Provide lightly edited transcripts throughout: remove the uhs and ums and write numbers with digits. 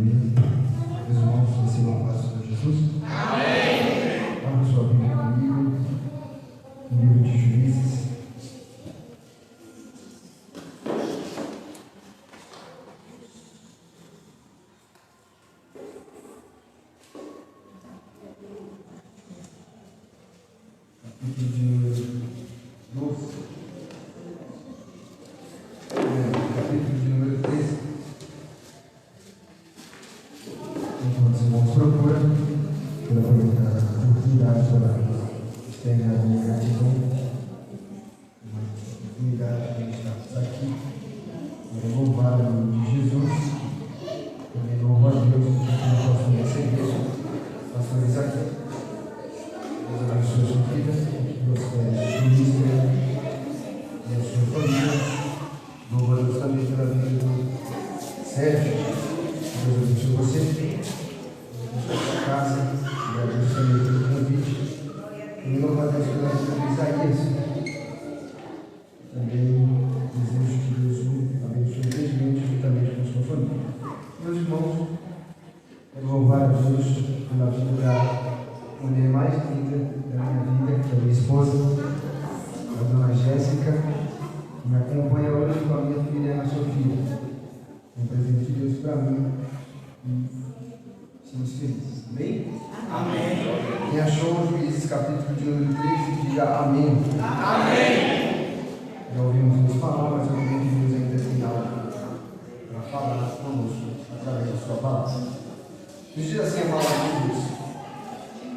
Amém. Meus irmãos, recebam a paz do Senhor Jesus. Amém. Abra sua Bíblia comigo, no livro de Juízes. Capítulo de 12. Capítulo de número 13. Enquanto os irmãos procuram, quero aproveitar a oportunidade para externar a minha gratidão, uma oportunidade de estarmos aqui, para louvar o nome de Jesus, também louvo a Deus por ter posto nessa igreja, pastores aqui. Deus abençoe a sua vida, que você ministre e a sua família. Louvo a Deus também pela vida do Sérgio. Deus abençoe você, sua casa, e abençoe também pelo convite. E louvo a Deus pela vida do Isaías. Também desejo que Deus o abençoe grandemente, juntamente com a sua família. Meus irmãos, quero louvar a Deus pela vida da mulher mais linda da minha vida, que é a minha esposa, a dona Jéssica, que me acompanha hoje com a minha filha Ana Sofia. Um presente de Deus para mim. Estamos felizes. Amém? Amém. Quem achou o Juízes capítulo de número 13, diga amém. Amém. Já ouvimos Deus falar, mas eu creio que Deus ainda tem algo para falar conosco através da sua palavra. Nos diz assim a palavra de Deus: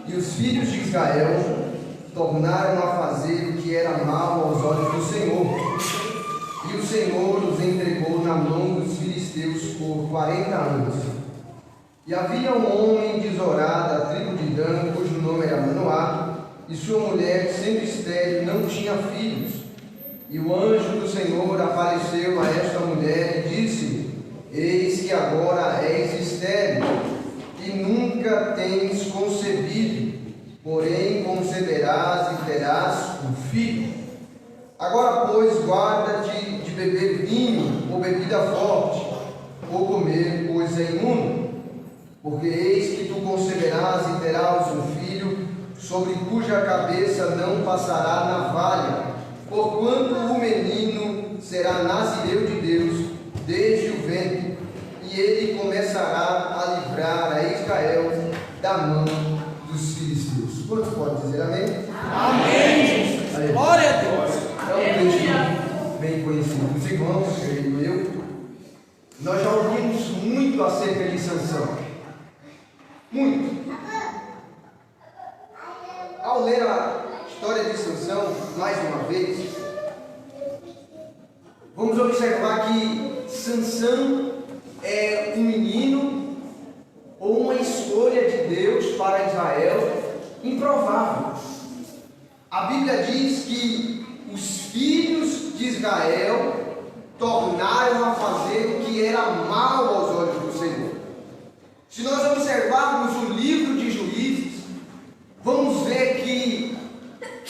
e os filhos de Israel tornaram a fazer o que era mal aos olhos do Senhor. E o Senhor os entregou na mão dos filisteus por 40 anos. E havia um homem de Zorá, da tribo de Dan, cujo nome era Manoá, e sua mulher, sendo estéril, não tinha filhos. E o anjo do Senhor apareceu a esta mulher e disse: eis que agora és estéril, e nunca tens concebido, porém conceberás e terás um filho. Agora, pois, guarda-te de beber vinho ou bebida forte, ou comer coisa imunda, porque eis que tu conceberás e terás um filho, sobre cuja cabeça não passará navalha, porquanto o menino será nazireu de Deus desde o ventre, e ele começará a livrar a Israel da mão dos filisteus. Quantos podem dizer amém? Amém! Glória a Deus! É um texto bem conhecido dos irmãos, creio eu. Nós já ouvimos muito acerca de Sansão. Muito. Ao ler a história de Sansão, mais uma vez, vamos observar que Sansão é um menino ou uma escolha de Deus para Israel improvável. A Bíblia diz que os filhos de Israel tornaram a fazer o que era mal aos olhos do Senhor. Se nós observarmos o livro de Juízes, vamos ver que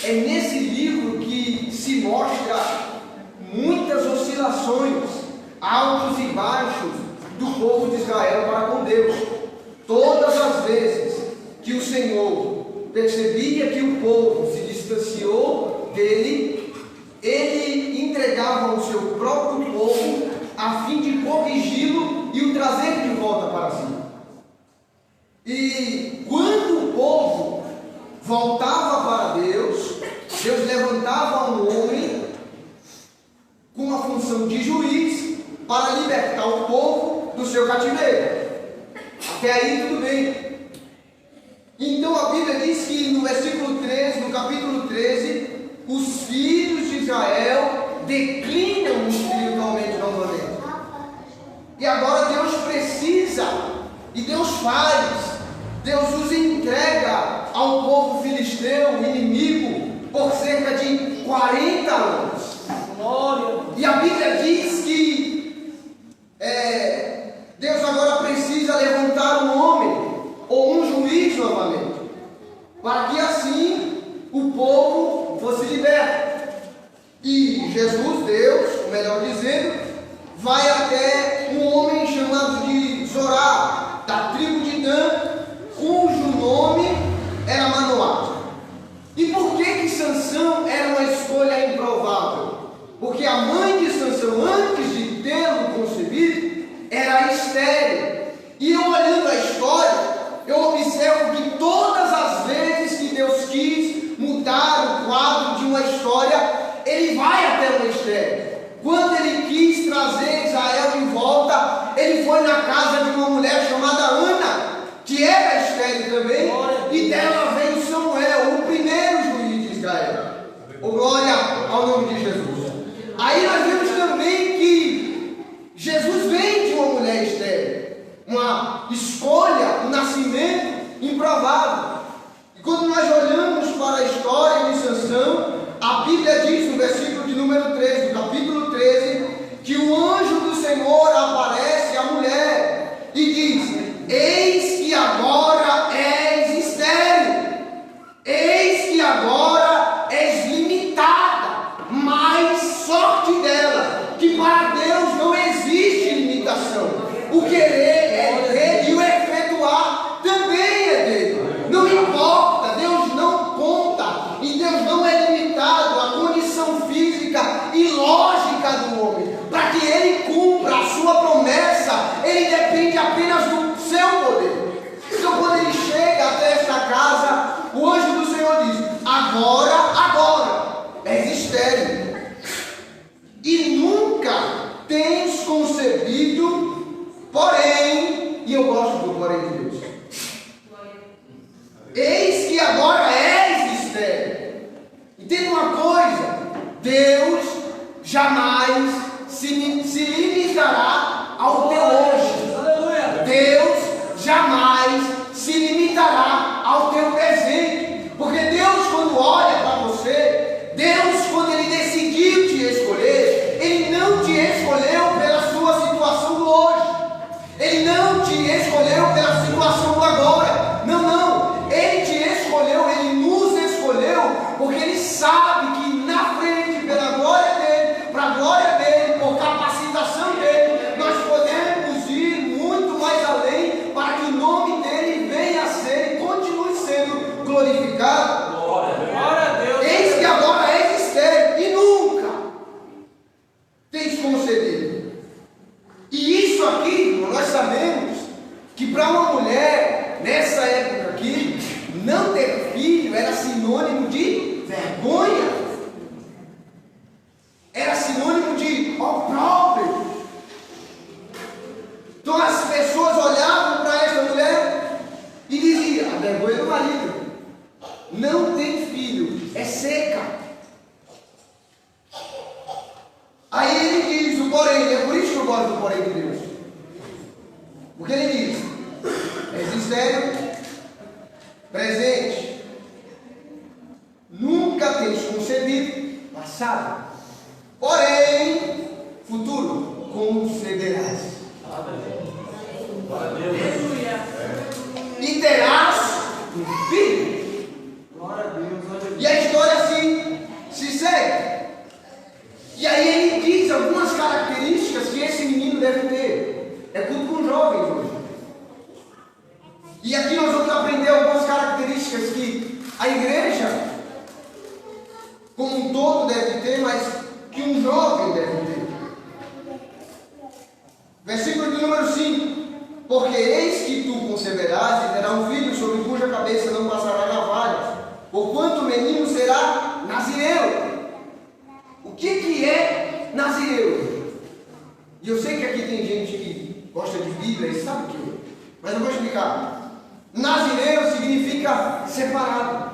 é nesse livro que se mostra muitas oscilações, altos e baixos do povo de Israel para com Deus. Todas as vezes que o Senhor percebia que o povo se distanciou dele, ele entregava o seu próprio povo a fim de corrigi-lo e o trazer de volta para si. E quando o povo voltava para Deus, Deus levantava um homem com a função de juiz para libertar o povo do seu cativeiro. Até aí tudo bem. Então a Bíblia diz que no versículo 13, no capítulo 13, os filhos de Israel declinam espiritualmente novamente. E agora Deus precisa, e Deus faz, Deus os entrega ao povo filisteu, inimigo, por cerca de 40 anos. E a Bíblia diz que Deus agora precisa levantar um homem, ou um juiz novamente, para que assim o povo fosse liberto. E Jesus, Deus, melhor dizendo, vai até um homem chamado de Zorá, escolha, um nascimento improvável. E quando nós olhamos para a história de Sansão, a Bíblia diz no versículo de número 13, do capítulo 13, que o anjo do Senhor aparece à mulher e diz: eis que agora és estéril, eis que agora és limitada, mas sorte dela, que para Deus não existe limitação. O querer é dele e o efetuar também é dele. Não importa, Deus não conta e Deus não é limitado à condição física e lógica do homem. Para que ele cumpra a sua promessa, ele depende apenas do seu poder. Então, quando ele chega até esta casa, o anjo do Senhor diz: agora és estéril e nunca tens concebido, porém, e eu gosto do porém de Deus, eis que agora és estéril. Entenda uma coisa: Deus jamais se limitará ao teu hoje. Deus jamais se limitará ao teu presente. Porque Deus, quando olha para você, Deus, quando Ele decidiu te escolher, Ele não te escolheu pela sua situação do hoje. Ele não te escolheu pela situação do agora. Não. Ele te escolheu, Ele nos escolheu, porque Ele sabe que na frente, pela glória dEle, para a glória dEle, por capacitação dEle, nós podemos ir muito mais além para que o nome dEle venha a ser e continue sendo glorificado. Glória a Deus. Eis que agora és estéril e nunca tens concebido. E isso aqui, nós sabemos que para uma mulher, nessa época aqui, não ter filho era sinônimo de vergonha. Era sinônimo de opróbrio. Então as pessoas olhavam para essa mulher e diziam: a vergonha do marido, não tem filho, é seca. Aí ele diz o porém, é por isso que eu gosto do porém de Deus. Porque ele diz: és estéril, presente, nunca tens concebido, passado, porém, futuro, concederás. Glória a Deus. E terás um filho. Glória a Deus. E a história assim se segue. E aí ele diz algumas características que esse menino deve ter. É tudo com jovens hoje. E aqui nós vamos aprender algumas características que a igreja como um todo deve ter, mas que um jovem deve ter. Versículo de número 5: porque eis que tu conceberás e terá um filho, sobre cuja cabeça não passará navalha, porquanto o menino será nazireu. O que é nazireu? E eu sei que aqui tem gente que gosta de Bíblia e sabe o que é, mas eu vou explicar. Nazireu significa separado,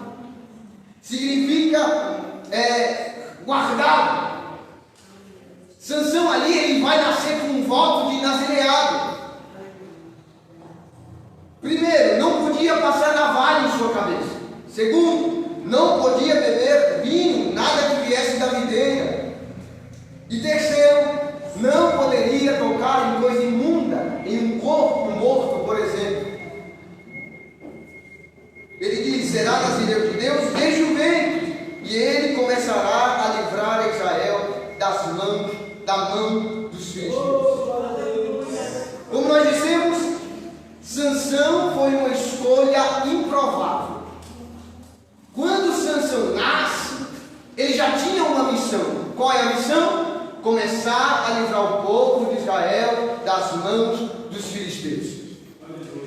significa guardado. Sansão ali, ele vai nascer com um voto de nazireado. Primeiro, não podia passar navalha em sua cabeça. Segundo, não podia beber vinho, nada que viesse da videira. E terceiro, não poderia tocar em coisa imunda, em um corpo morto, por exemplo. Ele diz: será nazireu de Deus desde o ventre, e ele começará a livrar Israel da mão dos filisteus. Como nós dissemos, Sansão foi uma escolha improvável. Quando Sansão nasce, ele já tinha uma missão. Qual é a missão? Começar a livrar o povo de Israel das mãos dos filisteus.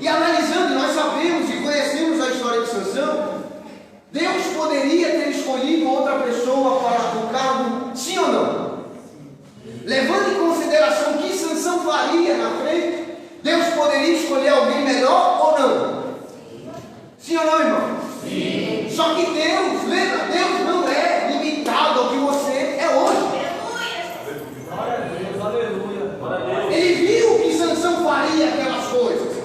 E analisando, nós sabemos e conhecemos a história de Sansão. Deus poderia ter escolhido outra pessoa para o cargo, sim ou não? Levando em consideração o que Sansão faria na frente, Deus poderia escolher alguém melhor ou não? Sim ou não, irmão? Sim. Só que Deus, lembra, Deus não é limitado ao que você é hoje. Glória a Deus, aleluia. Ele viu que Sansão faria aquelas coisas.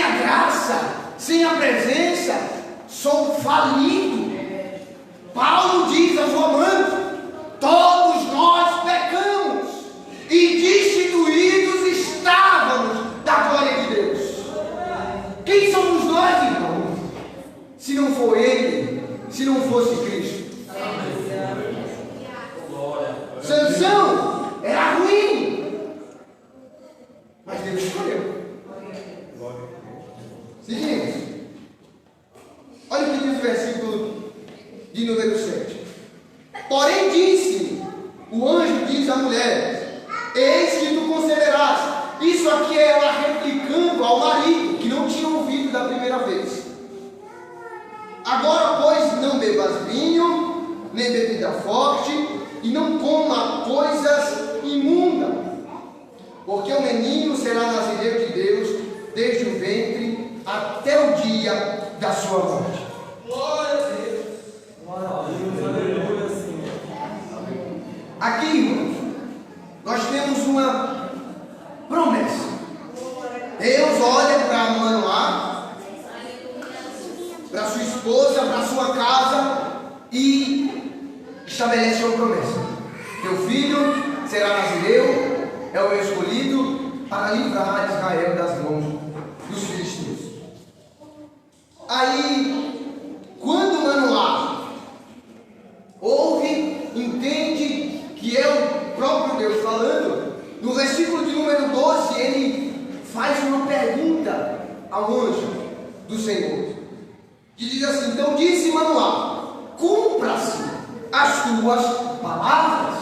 sem a graça, sem a presença, sou falido. Paulo diz aos Romanos: todos nós pecamos e destituídos estávamos da glória de Deus. Quem somos nós, irmãos? Se não for Ele, se não fosse Cristo. Sansão era ruim, mas Deus escolheu. Seguimos. Olha o que diz o versículo de número 7. Porém disse, o anjo diz à mulher: eis que tu conceberás. Isso aqui é ela replicando ao marido, que não tinha ouvido da primeira vez. Agora, pois, não bebas vinho, nem bebida forte, e não coma coisas imundas, porque o menino será nazireiro de Deus desde o ventre até o dia da sua morte. Glória a Deus. Glória a Deus. Aleluia, Senhor. Aqui, irmãos, nós temos uma promessa. Deus olha para Manoá, para sua esposa, para sua casa e estabelece uma promessa: teu filho será nazireu, é o meu escolhido para livrar Israel das mãos dos filisteus. Aí, quando Manoá ouve, entende que é o próprio Deus falando, no versículo de número 12, ele faz uma pergunta ao anjo do Senhor, que diz assim: então disse Manoá: cumpra-se as tuas palavras,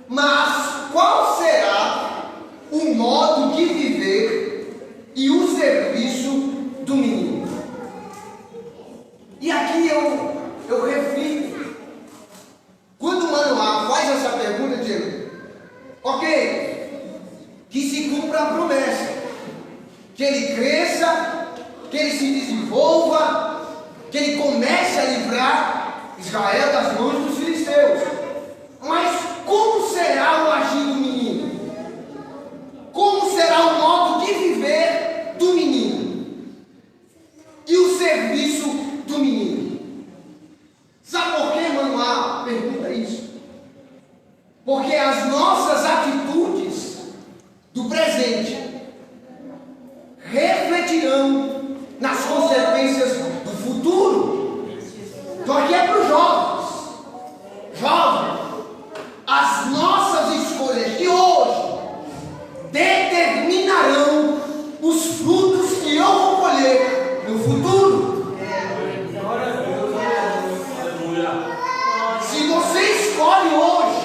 mas qual será o modo de viver e o serviço do menino? E aqui eu reflito, quando Manoá faz essa pergunta, dizendo: ok, que se cumpra a promessa, que ele cresça, que ele se desenvolva, que ele comece a livrar Israel das mãos dos filisteus. Mas como será o agir do menino? Como será o modo de viver do menino? E o serviço do menino? Sabe por que Manoá pergunta isso? Porque as nossas atitudes do presente refletirão nas consequências do futuro. Então aqui é para os jovens. Jovens, as nossas escolhas de hoje determinarão os frutos que eu vou colher no futuro. Glória a Deus. Aleluia. Se você escolhe hoje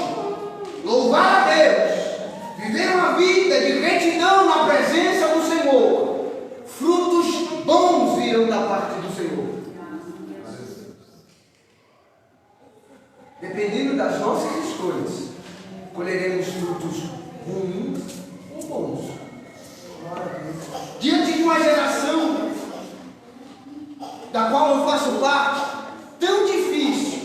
louvar a Deus, viver uma vida de retidão na presença do Senhor, frutos bons virão da parte do Senhor. Dependendo das nossas escolhas, colheremos frutos ruins ou bons. Diante de uma geração da qual eu faço parte, tão difícil,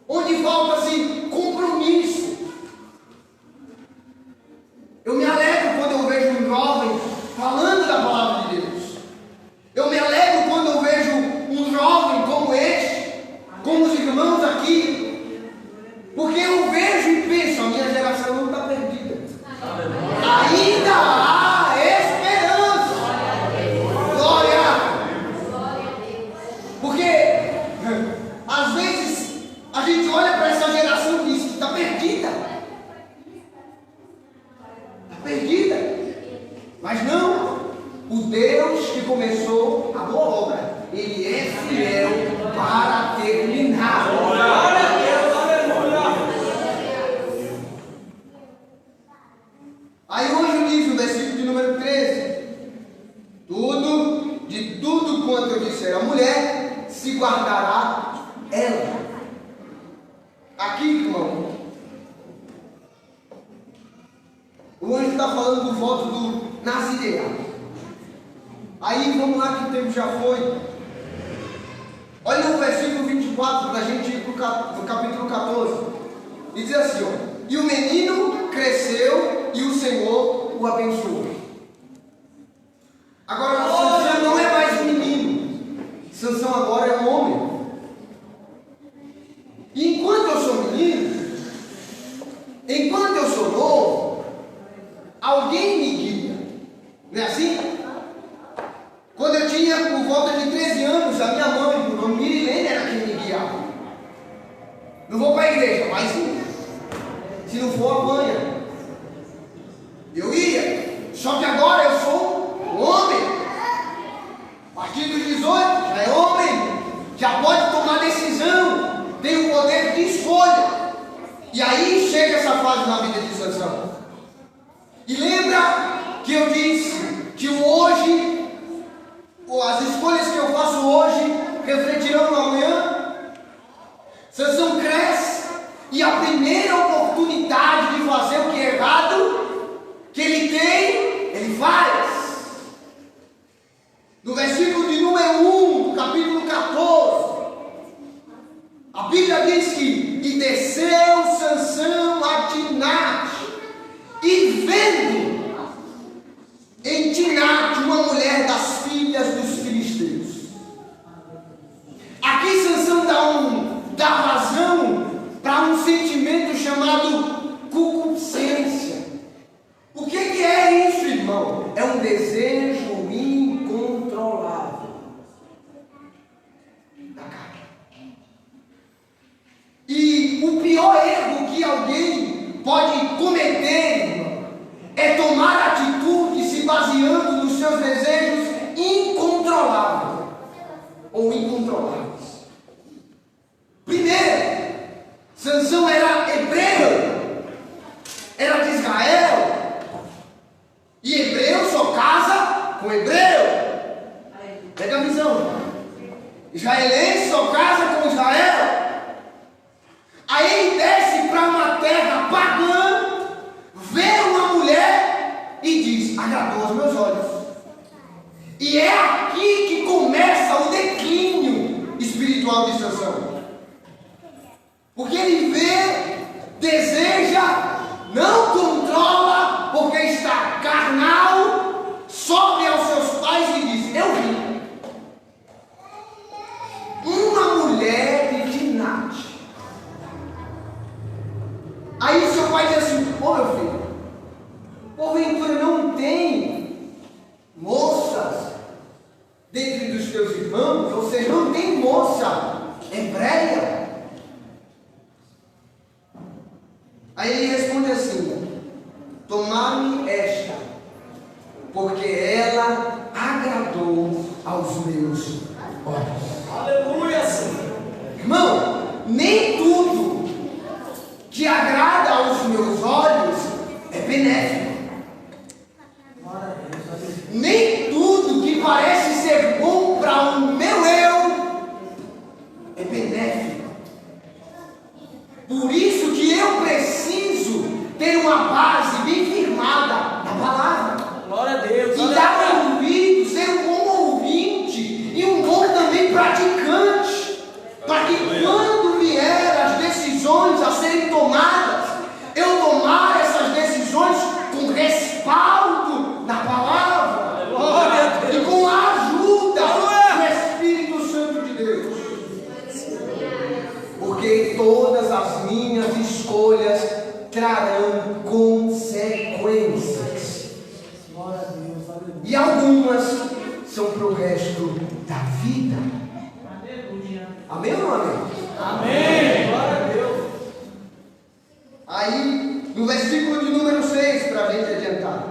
onde falta-se compromisso, eu me alegro quando eu vejo um jovem falando da palavra de Deus. Eu me alegro quando eu vejo um jovem como este, como os irmãos aqui, porque eu vejo e penso: a minha geração não está perdida. Ainda há esperança. Glória. Porque às vezes a gente olha para essa geração e diz que está perdida. Está perdida. Mas não. O Deus que começou a boa obra, Ele é fiel para terminar. Glória a Deus. Aleluia. Aí o anjo diz no versículo de número 13: de tudo quanto eu disser à mulher, se guardará ela. Aqui, irmão, o anjo está falando do voto do nazireado. Aí vamos lá, que o tempo já foi. Olha o versículo 24 para a gente ir para o capítulo 14. E diz assim: ó, e o menino cresceu e o Senhor o abençoou. Agora, Sansão não é mais um menino. Sansão agora é um homem. E enquanto eu sou menino, enquanto eu sou novo, alguém me guia. Não é assim? Quando eu tinha por volta de 13 anos, a minha mãe, por nome Mirilene, era quem me guiava. Não vou para a igreja, mas se não for, apanha. Eu ia, só que agora eu sou um homem. A partir dos 18, já é homem, já pode tomar decisão, tem o poder de escolha. E aí chega essa fase na vida de Sansão. E lembra que eu disse que hoje, as escolhas que eu faço hoje refletirão no amanhã. Sansão cresce e a primeira oportunidade de fazer o que é errado que ele tem, ele faz. No versículo de número 1, do capítulo 14, a Bíblia diz que e desceu Sansão a Timnate, e vendo em Timnate uma mulher das filhas dos filisteus. Aqui Sansão dá vazão para um sentimento chamado concupiscência. O que é isso, irmão? É um desejo incontrolável da carne. E o pior erro que alguém pode cometer, irmão, é tomar atitude se baseando nos seus desejos incontroláveis ou incontroláveis. Primeiro, Sansão era hebreu, era de Israel, e hebreu só casa com hebreu. Pega a visão. Israelense só casa com Israel. Aí ele desce para uma terra pagã, vê uma mulher e diz: agradou aos meus olhos. E é aqui que começa o declínio espiritual de Sansão. Porque ele vê, deseja, não controla, porque está carnal, sobe aos seus pais e diz: eu vi uma mulher de Timnate. Aí seu pai diz assim: ô meu filho, porventura não tem moças dentre dos teus irmãos? Ou seja, não tem moça hebreia? Aí ele responde assim: tomar-me esta, porque ela agradou aos meus olhos. Aleluia, Senhor. Irmão, nem tudo que agrada aos meus olhos é benéfico. Nem tudo que parece ser bom para o meu eu é benéfico. Por isso que eu preciso ter uma base bem firmada na palavra. Glória a Deus. E dar ouvido, ser um bom ouvinte e um bom também praticante, para que quando vier as decisões a serem tomadas, eu tomar essas decisões com respaldo na palavra. Glória a Deus. E com a ajuda do Espírito Santo de Deus. Porque todas as minhas escolhas trarão consequências. Glória a Deus. Aleluia. E algumas são para o resto da vida. Aleluia. Amém ou não amém? Amém. Glória a Deus. Aí, no versículo de número 6, para a gente adiantar.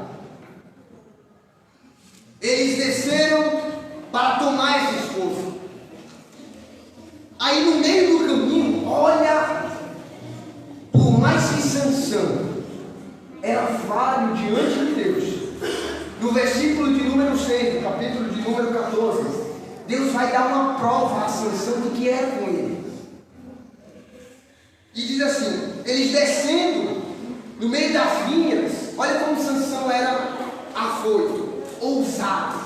Eles desceram para tomar esse esposo. Aí no meio do caminho, olha, por mais que Sansão era falho diante de Deus, no versículo de número 6, no capítulo de número 14, Deus vai dar uma prova a Sansão do que era com ele. E diz assim: eles descendo no meio das vinhas, olha como Sansão era afoito, ousado.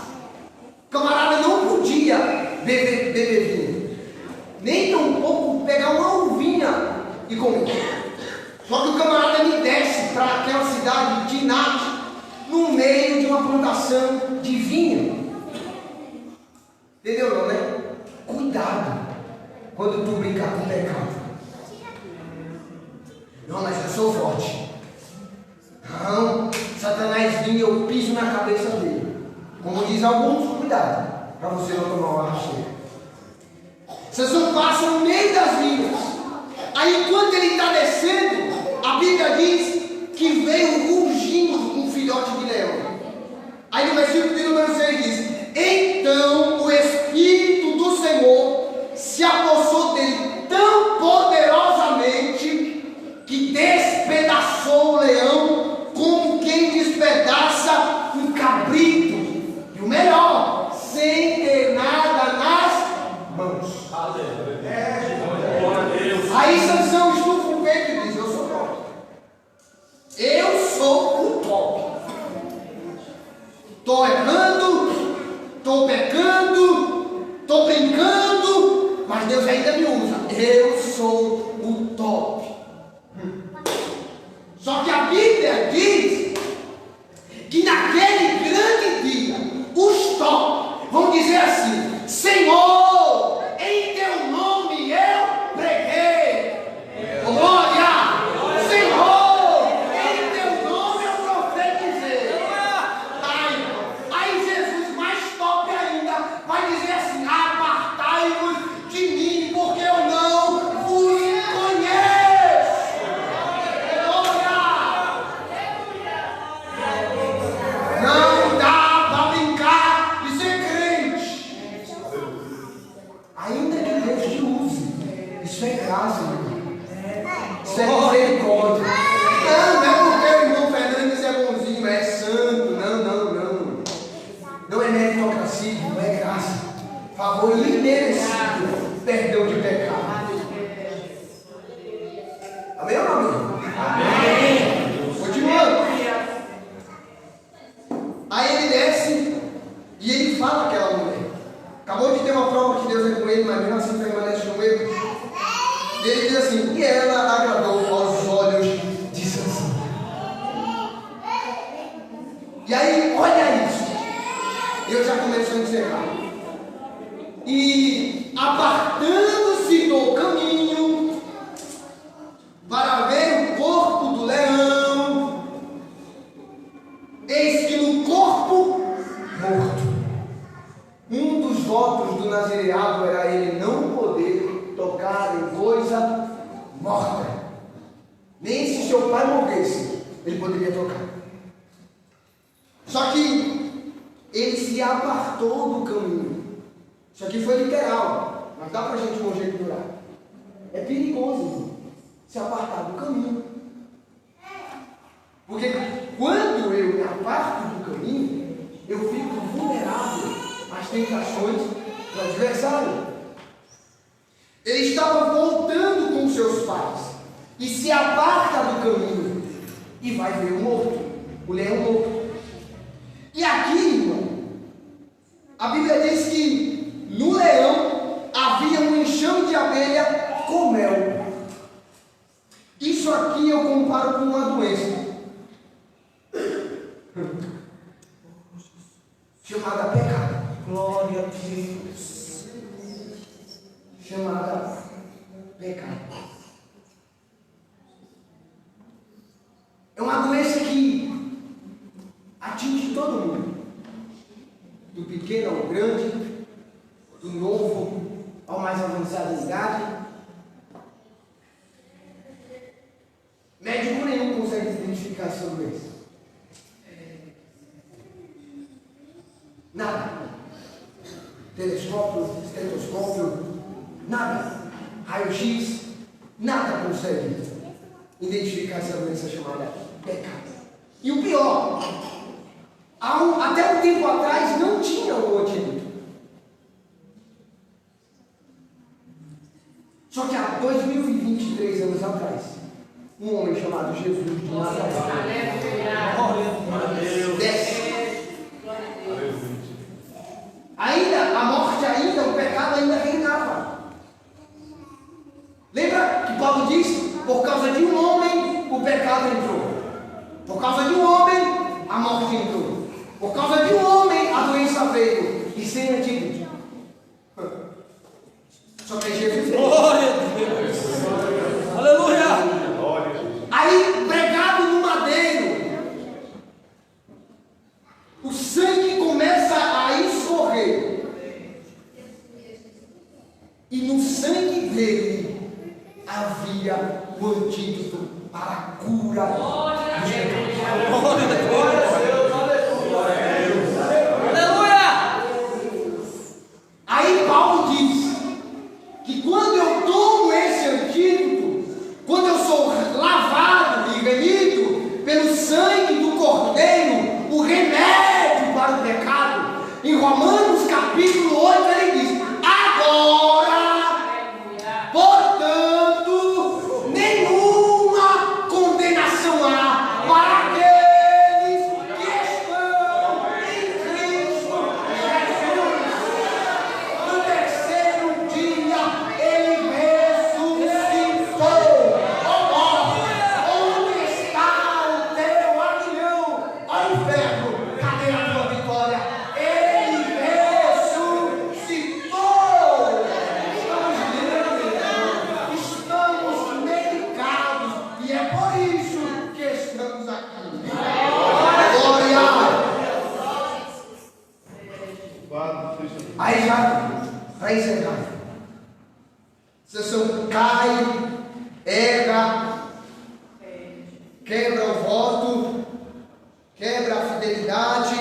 O camarada não podia beber vinho, nem tampouco pegar uma uvinha e comer. Só que o camarada me desce para aquela cidade de Timnate, no meio de uma plantação de vinho. alguns, cuidado, para você não tomar uma rasteira. Sansão passa no meio das vinhas. Aí enquanto ele está descendo, a Bíblia diz que veio rugindo um filhote de leão. Aí no versículo de número 6 diz: então o Espírito do Senhor se apossou dele tão poderosamente que despedaçou o leão como quem despedaça um cabrito. E o melhor, sem ter nada nas mãos. Aí Sansão estufa o peito e diz: eu sou top. Eu sou o top. Estou errando, estou pecando, estou brincando, mas Deus ainda me usa. Eu sou o top. Só que a Bíblia diz que naquele grande dia, os top vão dizer assim: Senhor, em teu nome eu preguei. Glória! Senhor, em teu nome eu profetizei. Aí Jesus, mais top ainda, vai dizer assim: apartai-vos de mim, porque eu não vos conheço. Glória! Não dá para brincar e ser crente. Ainda que Deus te use, isso é graça, meu irmão. Isso é misericórdia. Não é porque o irmão Fernandes é bonzinho, é santo. Não. Não é meritocracia, não é graça. Favor imerecido, perdão de pecado. Amém ou não, amém? Amém. Continuando. Aí ele desce e ele fala àquela mulher. Acabou de ter uma prova que Deus é com ele, mas mesmo assim permanece com ele. E ele diz assim: e ela agradou aos olhos de Sansão. E aí, olha isso. Eu já começo a encerrar. E apartando-se do caminho para ver o corpo do leão, eis que no corpo morto, um dos votos do nazireado era ele não poder tocar em coisa morta. Nem se seu pai morresse, ele poderia tocar. Só que ele se apartou do caminho. Isso aqui foi literal, mas dá para a gente conjecturar. É perigoso, irmão, se apartar do caminho. Porque quando eu me aparto do caminho, eu fico vulnerável às tentações do adversário. Ele estava voltando com seus pais e se aparta do caminho e vai ver o morto, o leão morto. E aqui, irmão, a Bíblia diz que no leão havia um enxame de abelha com mel. Isso aqui eu comparo com uma doença chamada pecado. Glória a Deus. Chamada pecado. É uma doença que atinge todo mundo, do pequeno ao grande, do novo ao mais avançado em idade. Médico nenhum consegue identificar essa doença. Nada. Telescópio, estetoscópio, nada. Raio-X, nada consegue identificar essa doença chamada pecado. E o pior, até um tempo atrás não tinha um antídoto. Só que há 2023 anos atrás, um homem chamado Jesus de Nazaré desce. Ainda, a morte ainda, o pecado ainda reinava. Lembra que Paulo diz: por causa de um homem, o pecado entrou. Por causa de um homem, a morte entrou. Por causa de um homem, a doença veio. E sem antídoto. Só que Jesus veio. Glória a Deus. Aleluia. Aí, pregado no madeiro, o sangue começa a E no sangue dele havia o antídoto para a cura dos pecados. Aí Paulo diz que quando eu tomo esse antídoto, quando eu sou lavado e remido pelo sangue do Cordeiro, o remédio para o pecado, em Romanos capítulo 8 ele diz: agora, portanto, nenhuma condenação há para aqueles que estão em Cristo Jesus. No terceiro dia ele ressuscitou. Onde está o teu aguilhão? Ó inferno, cadê a tua vitória? Ele ressuscitou. Estamos medicados e é por isso que estamos aqui. Glória! Aí já, para encerrar, Sansão cai, erra, quebra o voto, quebra a fidelidade,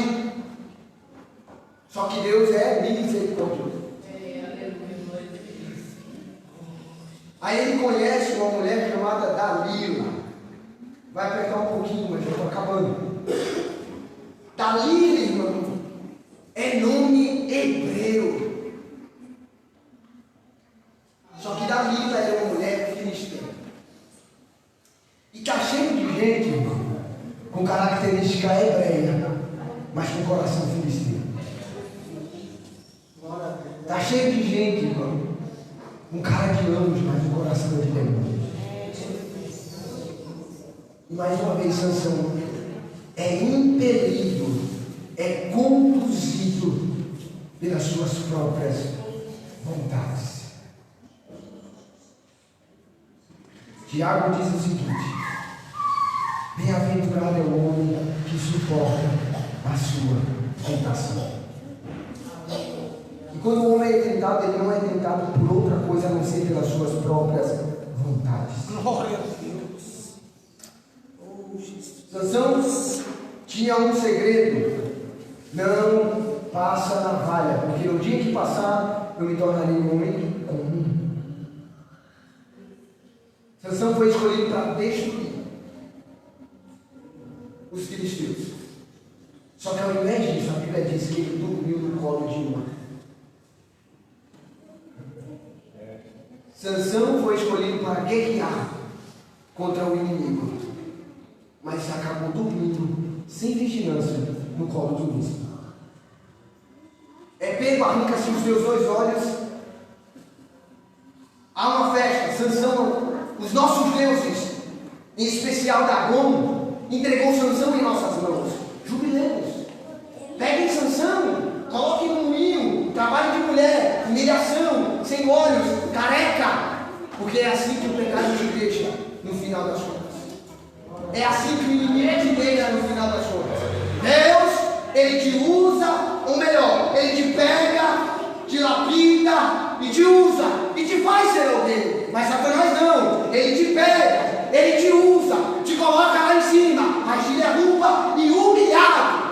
só que Deus é misericordioso. Aí ele conhece uma mulher chamada Dalila. Vai apertar um pouquinho, mas já estou acabando. Dalila, irmão, é nome hebreu. Só que Dalila era uma mulher filistã. E está cheio de gente, irmão, com característica hebreia, mas com coração filisteu. Está cheio de gente, irmão, com cara de anjo, mas o coração é de demônio. E mais uma vez, Sansão é impelido, é conduzido pelas suas próprias vontades. Tiago diz o seguinte: bem-aventurado é o homem que suporta a sua tentação. E quando o homem é tentado, ele não é tentado por outra coisa a não ser pelas suas próprias vontades. Glória a Deus. Sansão tinha um segredo: não passa a navalha, porque no dia que passar eu me tornarei um homem comum. Sansão foi escolhido para destruir os filisteus. Só que ao invés disso, a Bíblia diz que ele dormiu no colo de uma. Sansão foi escolhido para guerrear contra o inimigo, mas acabou dormindo sem vigilância no colo do mesmo. É pego, arranca-se os seus dois olhos. Há uma festa. Sansão, os nossos deuses, em especial Dagon, entregou Sansão em nossas mãos. Jubilemos. Peguem Sansão, coloquem no moinho, trabalho de mulher, humilhação, sem olhos, careca. Porque é assim que o pecado te deixa no final das contas. É assim que o inimigo te deixa no final das contas. Deus, ele te usa, ou melhor, ele te pega, te lapida e te usa e te faz ser alguém. Mas Satanás não, ele te pega, ele te usa, te coloca lá em cima, mas te derruba e humilhado.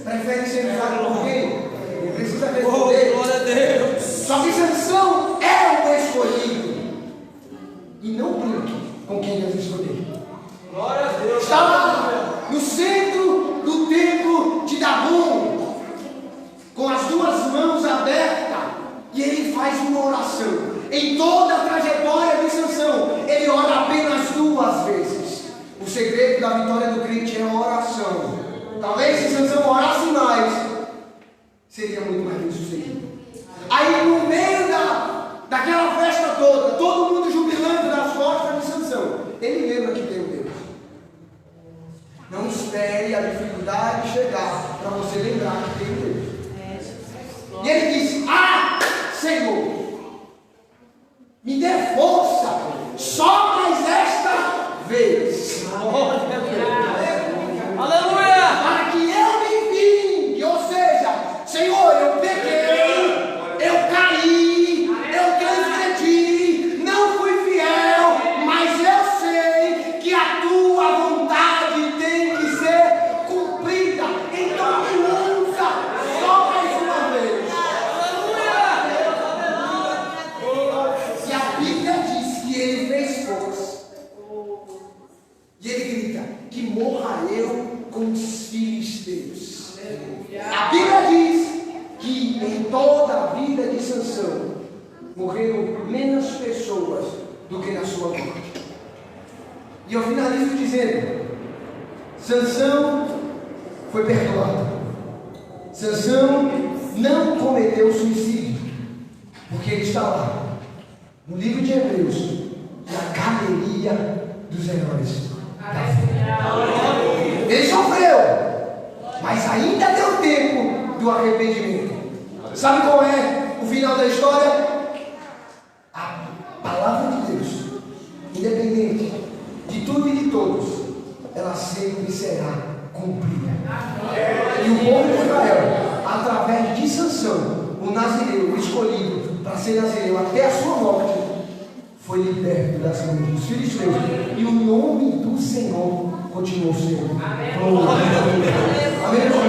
Prefere ser usado por quem? Não precisa responder. Glória a Deus. Só que Sansão é o escolhido. E não brinque com quem Deus escolheu. Glória a Deus. Estava no centro do templo de Dagon, com as duas mãos abertas, e ele faz uma oração. Em toda a trajetória de Sansão, ele ora apenas 2 vezes. O segredo da vitória do crente é a oração. Talvez se Sansão orasse mais, seria muito mais bem sucedido. Aí no meio daquela festa toda, todo mundo jubilando nas costas de Sansão, ele lembra que tem um Deus. Não espere a dificuldade chegar para você lembrar que tem um Deus. E ele diz: ah, Senhor, me dê força, só mais esta vez. Aleluia! Para que eu me vingue, ou seja, Senhor, eu pequei, eu caí, Sansão, morreram menos pessoas do que na sua morte. E eu finalizo dizendo: Sansão foi perdoado. Sansão não cometeu suicídio, porque ele está lá no livro de Hebreus, na galeria dos heróis. Ele sofreu, mas ainda deu tempo do arrependimento. Sabe qual é o final da história? A palavra de Deus, independente de tudo e de todos, ela sempre será cumprida. E o povo de Israel, através de Sansão, o nazireu escolhido para ser nazireu até a sua morte, foi liberto das mãos dos filisteus, e o nome do Senhor continuou sendo glorificado. Amém, irmão?